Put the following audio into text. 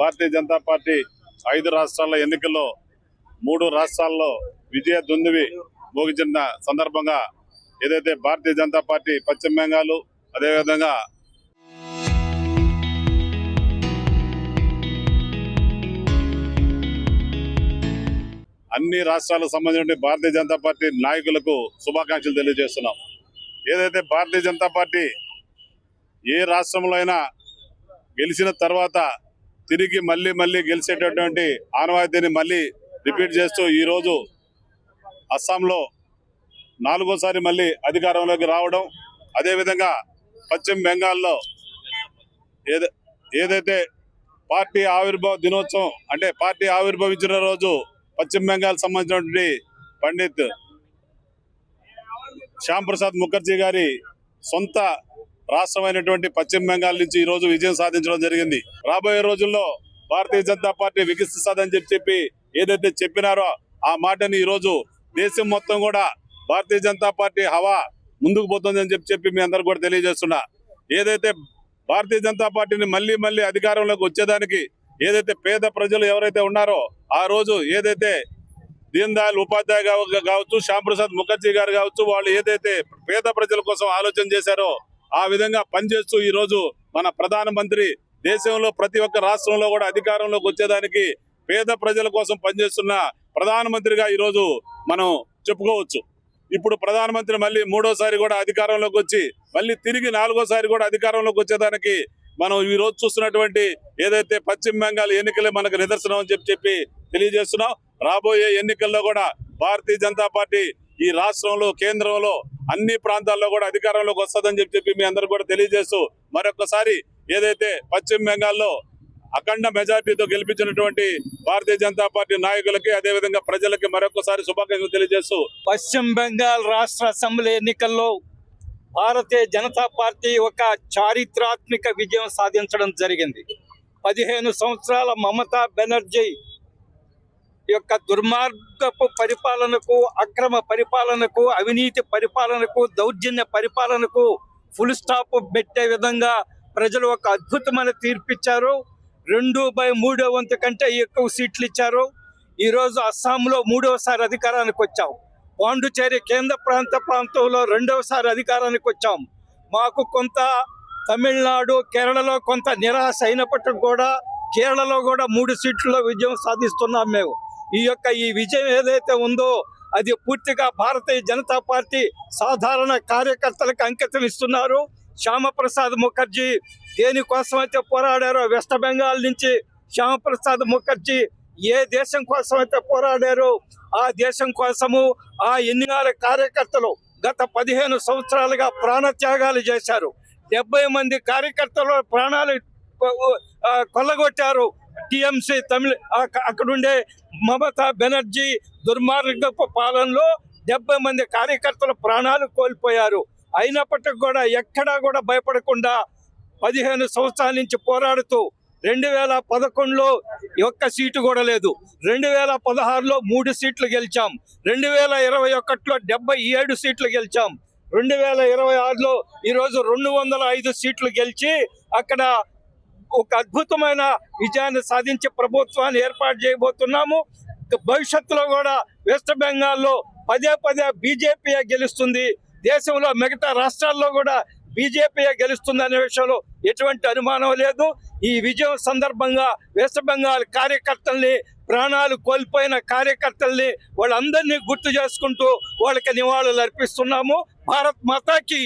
Bharatiya Janata party 5 రాష్ట్రాల ఎన్నికల్లో 3 రాష్ట్రాల్లో విజయ దుందువి మోగించిన సందర్భంగా ఏదైతే భారతీయ జనతా పార్టీ పశ్చిమ బెంగాల్ అదేవిధంగా అన్ని రాష్ట్రాలకు సంబంధించిన భారతీయ జనతా పార్టీ నాయకులకు శుభాకాంక్షలు తెలియజేస్తున్నాం. ఏదైతే భారతీయ జనతా పార్టీ ఏ రాష్ట్రంలో అయినా గెలిచిన తర్వాత తిరిగి మళ్ళీ గెలిచేటటువంటి ఆనవాయితీని మళ్ళీ రిపీట్ చేస్తూ ఈరోజు అస్సాంలో 4వ సారి మళ్ళీ అధికారంలోకి రావడం, అదేవిధంగా పశ్చిమ బెంగాల్లో ఏదైతే పార్టీ ఆవిర్భావ దినోత్సవం అంటే పార్టీ ఆవిర్భవించిన రోజు పశ్చిమ బెంగాల్ సంబంధించినటువంటి పండిత్ శ్యామ్ ప్రసాద్ ముఖర్జీ గారి సొంత రాష్ట్రమైనటువంటి పశ్చిమ బెంగాల్ నుంచి ఈ రోజు విజయం సాధించడం జరిగింది. రాబోయే రోజుల్లో భారతీయ జనతా పార్టీ వికసిస్తుందని చెప్పి ఏదైతే చెప్పినారో ఆ మాటని ఈ రోజు దేశం మొత్తం కూడా భారతీయ జనతా పార్టీ హవా ముందుకు పోతుందని చెప్పి మీ అందరు కూడా తెలియజేస్తున్నా. ఏదైతే భారతీయ జనతా పార్టీని మళ్ళీ అధికారంలోకి వచ్చేదానికి ఏదైతే పేద ప్రజలు ఎవరైతే ఉన్నారో ఆ రోజు ఏదైతే దీన్ దయాళ్ ఉపాధ్యాయ కావచ్చు, శ్యామ్ ప్రసాద్ ముఖర్జీ గారు కావచ్చు, వాళ్ళు ఏదైతే పేద ప్రజల కోసం ఆలోచన చేశారో ఆ విధంగా పనిచేస్తూ ఈ రోజు మన ప్రధానమంత్రి దేశంలో ప్రతి ఒక్క రాష్ట్రంలో కూడా అధికారంలోకి వచ్చేదానికి పేద ప్రజల కోసం పనిచేస్తున్న ప్రధానమంత్రిగా ఈ రోజు మనం చెప్పుకోవచ్చు. ఇప్పుడు ప్రధానమంత్రి మళ్ళీ 3వ సారి కూడా అధికారంలోకి వచ్చి మళ్ళీ తిరిగి 4వ సారి కూడా అధికారంలోకి వచ్చేదానికి మనం ఈ రోజు చూస్తున్నటువంటి ఏదైతే పశ్చిమ బెంగాల్ ఎన్నికలే మనకు నిదర్శనం అని చెప్పి తెలియజేస్తున్నాం. రాబోయే ఎన్నికల్లో కూడా భారతీయ జనతా పార్టీ ఈ రాష్ట్రంలో కేంద్రంలో అన్ని ప్రాంతాల్లో కూడా అధికారంలోకి వస్తుందని చెప్పి మీ అందరూ కూడా తెలియజేస్తూ మరొకసారి ఏదైతే పశ్చిమ బెంగాల్లో అఖండ మెజార్టీతో గెలిపించినటువంటి భారతీయ జనతా పార్టీ నాయకులకి అదేవిధంగా ప్రజలకి మరొకసారి శుభాకాంక్షలు తెలియజేస్తూ పశ్చిమ బెంగాల్ రాష్ట్ర అసెంబ్లీ ఎన్నికల్లో భారతీయ జనతా పార్టీ ఒక చారిత్రాత్మక విజయం సాధించడం జరిగింది. 15 సంవత్సరాల మమతా బెనర్జీ యొక్క దుర్మార్గపు పరిపాలనకు, అక్రమ పరిపాలనకు, అవినీతి పరిపాలనకు, దౌర్జన్య పరిపాలనకు ఫుల్ స్టాప్ పెట్టే విధంగా ప్రజలు ఒక అద్భుతమైన తీర్పిచ్చారు. 2/3 వంతు కంటే ఎక్కువ సీట్లు ఇచ్చారు. ఈరోజు అస్సాంలో 3వ సారి అధికారానికి వచ్చాం. పాండుచేరి కేంద్ర ప్రాంతంలో 2వ సారి అధికారానికి వచ్చాం. మాకు కొంత తమిళనాడు, కేరళలో కొంత నిరాశ అయినప్పటికీ కూడా కేరళలో కూడా 3 సీట్లలో విజయం సాధిస్తున్నాం మేము. ఈ విజయం ఏదైతే ఉందో అది పూర్తిగా భారతీయ జనతా పార్టీ సాధారణ కార్యకర్తలకు అంకితం ఇస్తున్నారు. శ్యామప్రసాద్ ముఖర్జీ దేనికోసమైతే పోరాడారో వెస్ట్ బెంగాల్ నుంచి శ్యామప్రసాద్ ముఖర్జీ ఏ దేశం కోసమైతే పోరాడారో ఆ దేశం కోసము ఆ ఎన్నికల కార్యకర్తలు గత 15 సంవత్సరాలుగా ప్రాణత్యాగాలు చేశారు. 70 మంది కార్యకర్తలు ప్రాణాలు కొల్లగొట్టారు. టిఎంసి తమిళ అక్కడుండే మమతా బెనర్జీ దుర్మార్గపు పాలనలో 70 మంది కార్యకర్తలు ప్రాణాలు కోల్పోయారు. అయినప్పటికీ కూడా ఎక్కడా కూడా భయపడకుండా 15 సంవత్సరాల నుంచి పోరాడుతూ 2011లో ఒక్క సీటు కూడా లేదు, 2016లో 3 సీట్లు గెలిచాం, 2021లో 77 సీట్లు గెలిచాం, 2026లో ఈరోజు 205 సీట్లు గెలిచి అక్కడ ఒక అద్భుతమైన విజయాన్ని సాధించే ప్రభుత్వాన్ని ఏర్పాటు చేయబోతున్నాము. భవిష్యత్తులో కూడా వెస్ట్ బెంగాల్లో పదే బీజేపీ గెలుస్తుంది. దేశంలో మిగతా రాష్ట్రాల్లో కూడా బీజేపీ గెలుస్తుంది అనే విషయంలో ఎటువంటి అనుమానం లేదు. ఈ విజయం సందర్భంగా వెస్ట్ బెంగాల్ కార్యకర్తల్ని, ప్రాణాలు కోల్పోయిన కార్యకర్తల్ని వాళ్ళందరినీ గుర్తు చేసుకుంటూ వాళ్ళకి నివాళులు అర్పిస్తున్నాము. భారత్ మాతాకి